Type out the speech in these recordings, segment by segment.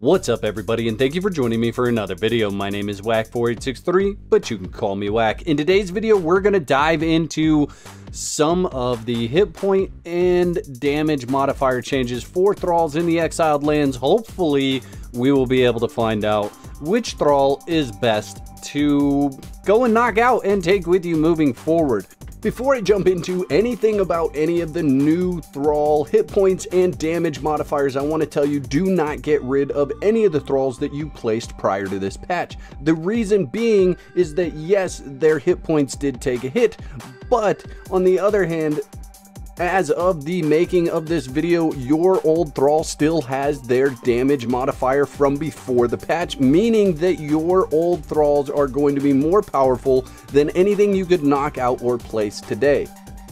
What's up everybody, and thank you for joining me for another video. My name is Whack4863, but you can call me Whack. In today's video, we're gonna dive into some of the hit point and damage modifier changes for thralls in the exiled lands. Hopefully, we will be able to find out which thrall is best to go and knock out and take with you moving forward. Before I jump into anything about any of the new thrall hit points and damage modifiers, I want to tell you, do not get rid of any of the thralls that you placed prior to this patch. The reason being is that yes, their hit points did take a hit, but on the other hand, as of the making of this video, your old thrall still has their damage modifier from before the patch, meaning that your old thralls are going to be more powerful than anything you could knock out or place today.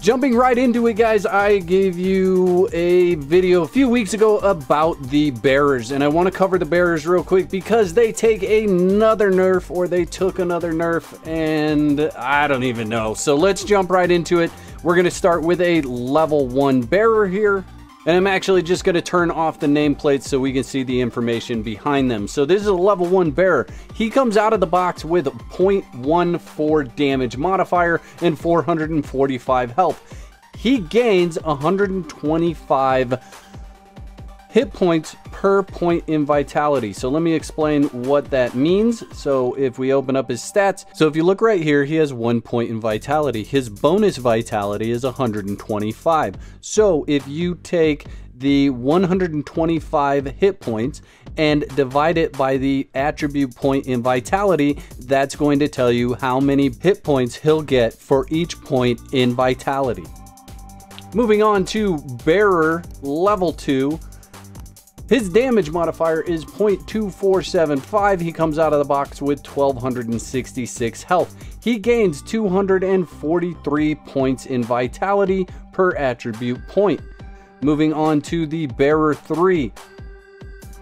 Jumping right into it, guys, I gave you a video a few weeks ago about the bearers, and I want to cover the bearers real quick because they take another nerf, or they took another nerf, and I don't even know. So let's jump right into it. We're going to start with a level 1 bearer here, and I'm actually just going to turn off the nameplates so we can see the information behind them. So this is a level 1 bearer. He comes out of the box with 0.14 damage modifier and 445 health. He gains 125 hit points per point in vitality. So let me explain what that means. So if we open up his stats, so if you look right here, he has 1 point in vitality. His bonus vitality is 125. So if you take the 125 hit points and divide it by the attribute point in vitality, that's going to tell you how many hit points he'll get for each point in vitality. Moving on to bearer level 2. His damage modifier is 0.2475. He comes out of the box with 1266 health. He gains 243 points in vitality per attribute point. Moving on to the bearer 3.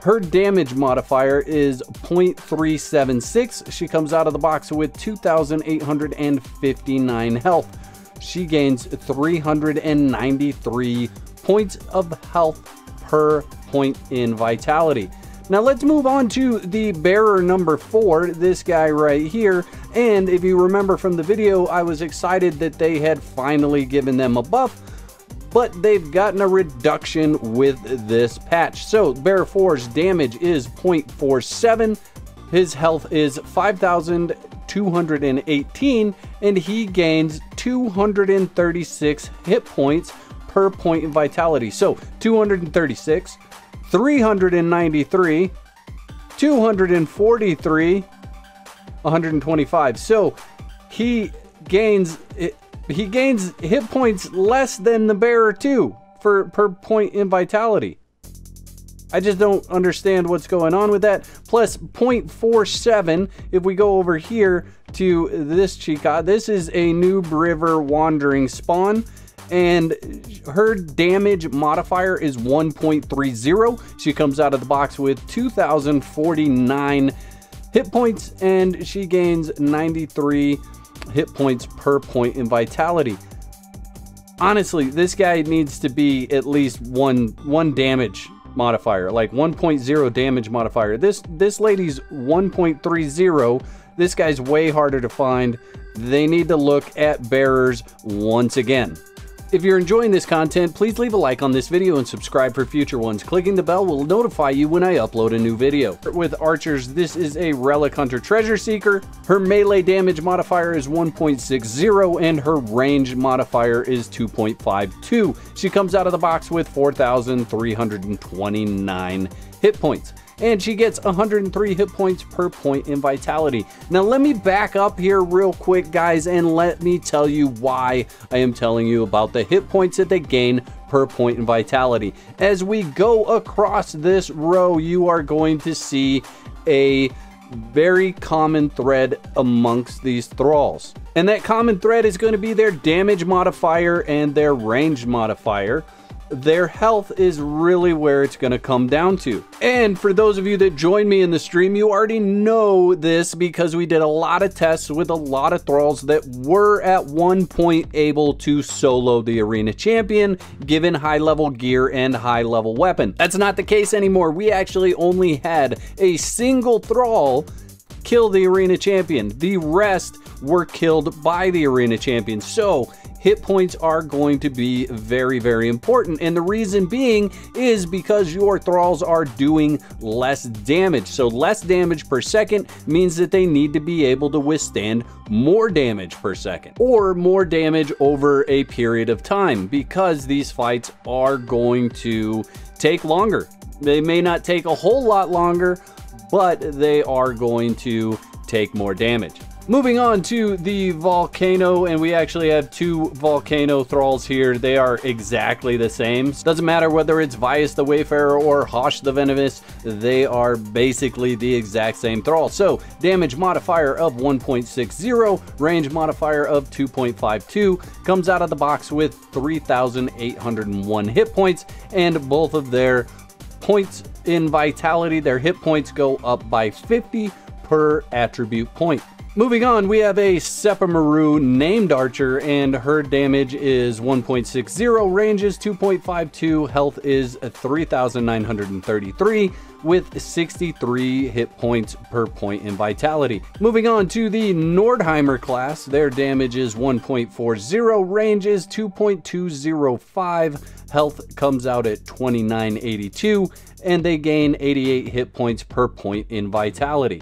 Her damage modifier is 0.376. She comes out of the box with 2,859 health. She gains 393 points of health per point in vitality. Now let's move on to the bearer number 4, this guy right here. And if you remember from the video, I was excited that they had finally given them a buff, but they've gotten a reduction with this patch. So bearer 4's damage is 0.47. His health is 5,218, and he gains 236 hit points per point in vitality. So 236, 393, 243, 125. So he gains hit points less than the bearer 2 per point in vitality. I just don't understand what's going on with that. Plus 0.47, if we go over here to this chica, this is a Noob River Wandering spawn, and her damage modifier is 1.30. She comes out of the box with 2,049 hit points, and she gains 93 hit points per point in vitality. Honestly, this guy needs to be at least one damage modifier, like 1.0 damage modifier. This lady's 1.30. This guy's way harder to find. They need to look at bearers once again. If you're enjoying this content, please leave a like on this video and subscribe for future ones. Clicking the bell will notify you when I upload a new video. With archers, this is a Relic Hunter Treasure Seeker. Her melee damage modifier is 1.60 and her range modifier is 2.52. She comes out of the box with 4,329 hit points, and she gets 103 hit points per point in vitality. Now let me back up here real quick, guys, and let me tell you why I am telling you about the hit points that they gain per point in vitality. As we go across this row, you are going to see a very common thread amongst these thralls, and that common thread is going to be their damage modifier and their range modifier. their health is really where it's going to come down to. And for those of you that joined me in the stream, you already know this because we did a lot of tests with a lot of thralls that were at one point able to solo the arena champion given high level gear and high level weapon. That's not the case anymore. We actually only had a single thrall kill the arena champion. The rest were killed by the arena champion. So hit points are going to be very, very important. And the reason being is because your thralls are doing less damage. So less damage per second means that they need to be able to withstand more damage per second, or more damage over a period of time, because these fights are going to take longer. They may not take a whole lot longer, but they are going to take more damage. Moving on to the volcano, and we actually have two volcano thralls here. They are exactly the same. Doesn't matter whether it's Vias the Wayfarer or Hosh the Venomous, they are basically the exact same thrall. So damage modifier of 1.60, range modifier of 2.52, comes out of the box with 3,801 hit points, and both of their points in vitality, their hit points go up by 50 per attribute point. Moving on, we have a Sepamaru named Archer, and her damage is 1.60, range is 2.52, health is 3,933 with 63 hit points per point in vitality. Moving on to the Nordheimer class, their damage is 1.40, range is 2.205, health comes out at 2982, and they gain 88 hit points per point in vitality.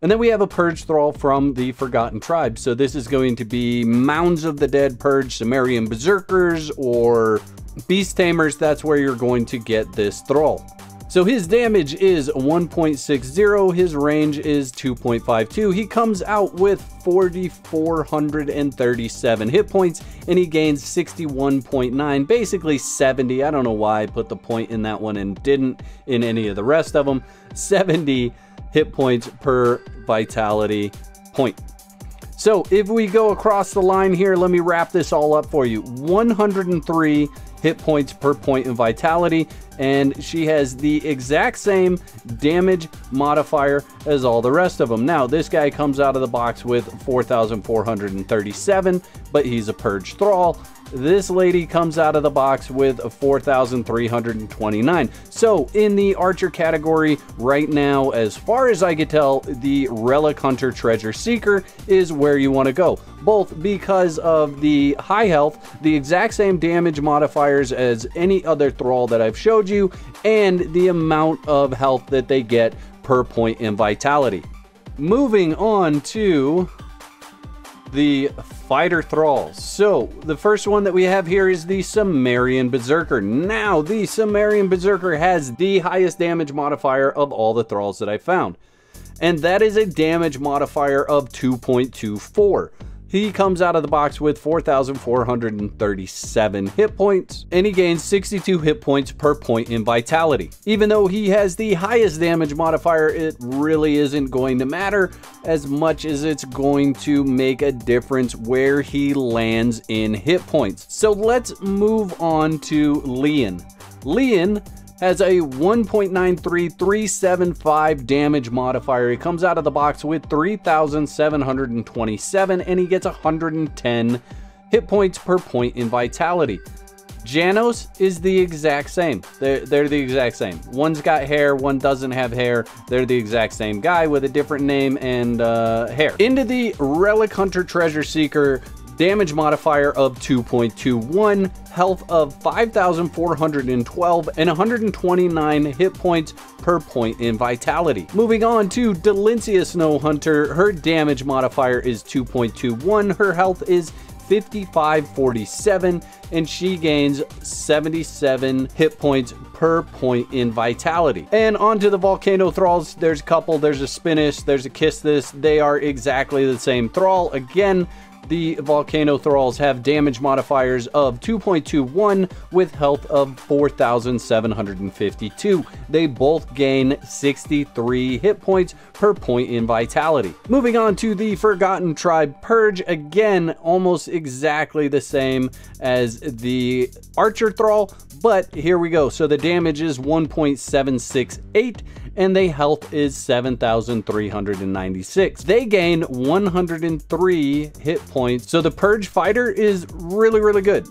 And then we have a Purge Thrall from the Forgotten Tribe. So this is going to be Mounds of the Dead Purge, Sumerian Berserkers, or Beast Tamers. That's where you're going to get this Thrall. So his damage is 1.60, his range is 2.52. He comes out with 4,437 hit points, and he gains 61.9, basically 70. I don't know why I put the point in that one and didn't in any of the rest of them. 70 hit points per vitality point. So if we go across the line here, let me wrap this all up for you. 103 hit points per point in vitality, and she has the exact same damage modifier as all the rest of them. Now, this guy comes out of the box with 4,437, but he's a Purge Thrall. This lady comes out of the box with 4,329. So in the Archer category right now, as far as I could tell, the Relic Hunter Treasure Seeker is where you want to go, both because of the high health, the exact same damage modifiers as any other Thrall that I've showed you, and the amount of health that they get per point in vitality. Moving on to the fighter thralls. So the first one that we have here is the Sumerian Berserker. Now, the Sumerian Berserker has the highest damage modifier of all the thralls that I found, and that is a damage modifier of 2.24. He comes out of the box with 4,437 hit points, and he gains 62 hit points per point in vitality. Even though he has the highest damage modifier, it really isn't going to matter as much as it's going to make a difference where he lands in hit points. So let's move on to Leon. Leon has a 1.93375 damage modifier. He comes out of the box with 3,727, and he gets 110 hit points per point in vitality. Janos is the exact same. They're the exact same. One's got hair, one doesn't have hair. They're the exact same guy with a different name and hair. Into the Relic Hunter Treasure Seeker, damage modifier of 2.21, health of 5,412, and 129 hit points per point in vitality. Moving on to Delincia Snow Hunter, her damage modifier is 2.21, her health is 5547, and she gains 77 hit points per point in vitality. And onto the Volcano Thralls, there's a couple. There's a Spinish, there's a Kiss This. They are exactly the same Thrall. Again, The Volcano Thralls have damage modifiers of 2.21 with health of 4,752. They both gain 63 hit points per point in vitality. Moving on to the Forgotten Tribe Purge, again, almost exactly the same as the Archer Thrall, but here we go. So the damage is 1.768 and the health is 7,396. They gain 103 hit points. So the Purge Fighter is really, really good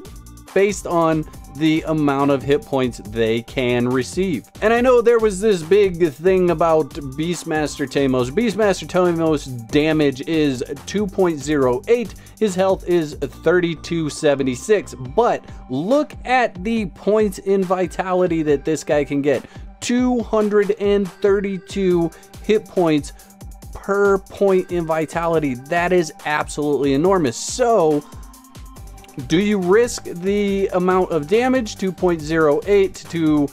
based on the amount of hit points they can receive. And I know there was this big thing about Beastmaster Tamos. Beastmaster Tamos damage is 2.08. His health is 3276. But look at the points in vitality that this guy can get. 232 hit points per point in vitality. That is absolutely enormous. So do you risk the amount of damage, 2.08 to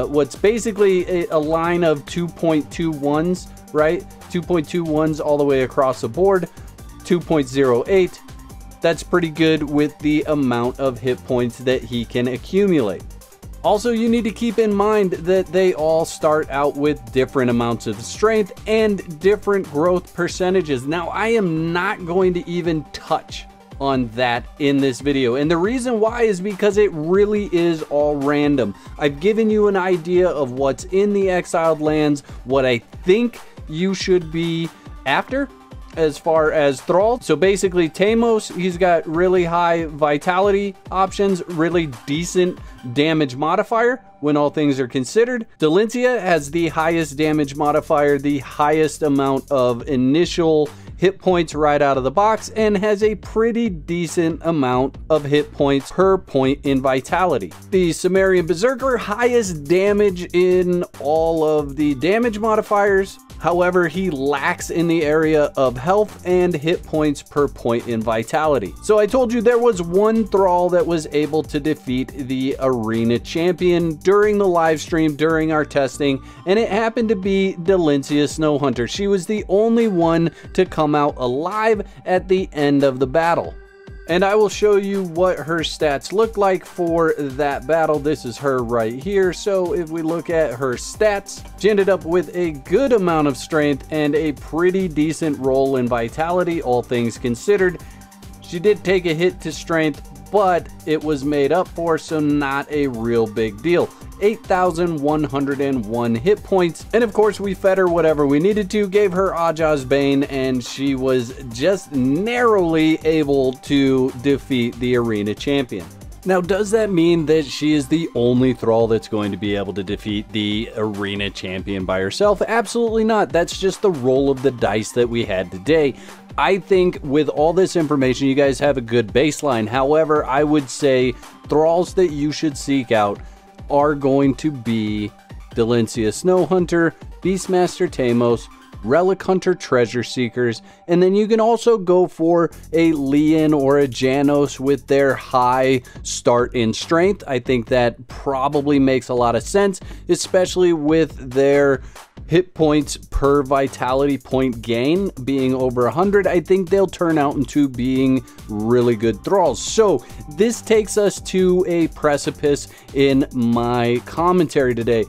what's basically a line of 2.21s, right? 2.21s all the way across the board, 2.08. That's pretty good with the amount of hit points that he can accumulate. Also, you need to keep in mind that they all start out with different amounts of strength and different growth percentages. Now, I am not going to even touch on that in this video, and the reason why is because it really is all random. I've given you an idea of what's in the exiled lands, what I think you should be after as far as Thrall. So basically Tamos, he's got really high vitality options, really decent damage modifier when all things are considered. Delencia has the highest damage modifier, the highest amount of initial hit points right out of the box, and has a pretty decent amount of hit points per point in vitality. The Sumerian Berserker, highest damage in all of the damage modifiers. However, he lacks in the area of health and hit points per point in vitality. So I told you there was one Thrall that was able to defeat the Arena Champion during the live stream, during our testing, and it happened to be Delencia Snowhunter. She was the only one to come out alive at the end of the battle. And I will show you what her stats look like for that battle. This is her right here. So if we look at her stats, she ended up with a good amount of strength and a pretty decent roll in vitality, all things considered. She did take a hit to strength, but it was made up for, so not a real big deal. 8,101 hit points, and of course we fed her whatever we needed to, gave her Ajah's Bane, and she was just narrowly able to defeat the Arena Champion. Now, does that mean that she is the only Thrall that's going to be able to defeat the Arena Champion by herself? Absolutely not. That's just the roll of the dice that we had today. I think with all this information, you guys have a good baseline. However, I would say Thralls that you should seek out are going to be Delencia Snowhunter, Beastmaster Tamos, Relic Hunter Treasure Seekers, and then you can also go for a Leon or a Janos with their high start in strength. I think that probably makes a lot of sense, especially with their hit points per vitality point gain being over 100. I think they'll turn out into being really good Thralls. So this takes us to a precipice in my commentary today.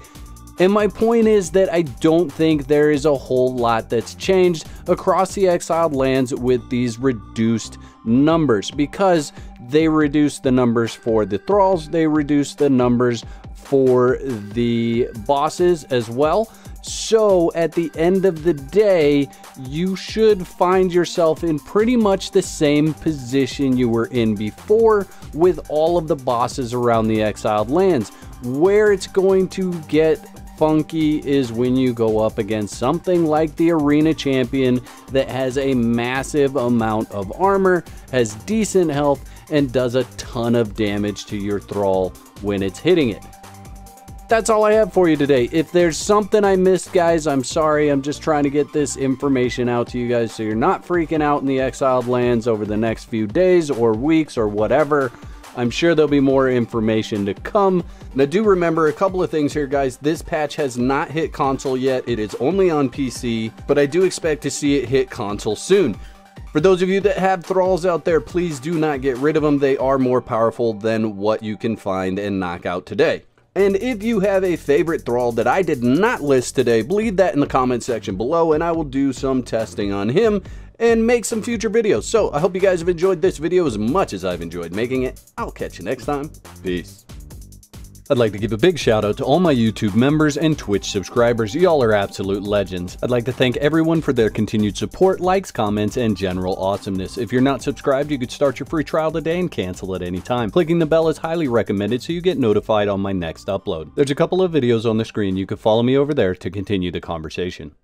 And my point is that I don't think there is a whole lot that's changed across the exiled lands with these reduced numbers, because they reduced the numbers for the Thralls, they reduced the numbers for the bosses as well. So at the end of the day, you should find yourself in pretty much the same position you were in before with all of the bosses around the exiled lands. Where it's going to get funky is when you go up against something like the Arena Champion that has a massive amount of armor, has decent health, and does a ton of damage to your Thrall when it's hitting it. That's all I have for you today. If there's something I missed, guys, I'm sorry. I'm just trying to get this information out to you guys so you're not freaking out in the exiled lands over the next few days or weeks or whatever. I'm sure there'll be more information to come. Now, do remember a couple of things here, guys. This patch has not hit console yet. It is only on PC, but I do expect to see it hit console soon. For those of you that have thralls out there, please do not get rid of them. They are more powerful than what you can find and knock out today. And if you have a favorite thrall that I did not list today, leave that in the comment section below and I will do some testing on him and make some future videos. So I hope you guys have enjoyed this video as much as I've enjoyed making it. I'll catch you next time. Peace. I'd like to give a big shout out to all my YouTube members and Twitch subscribers. Y'all are absolute legends. I'd like to thank everyone for their continued support, likes, comments, and general awesomeness. If you're not subscribed, you could start your free trial today and cancel at any time. Clicking the bell is highly recommended so you get notified on my next upload. There's a couple of videos on the screen. You can follow me over there to continue the conversation.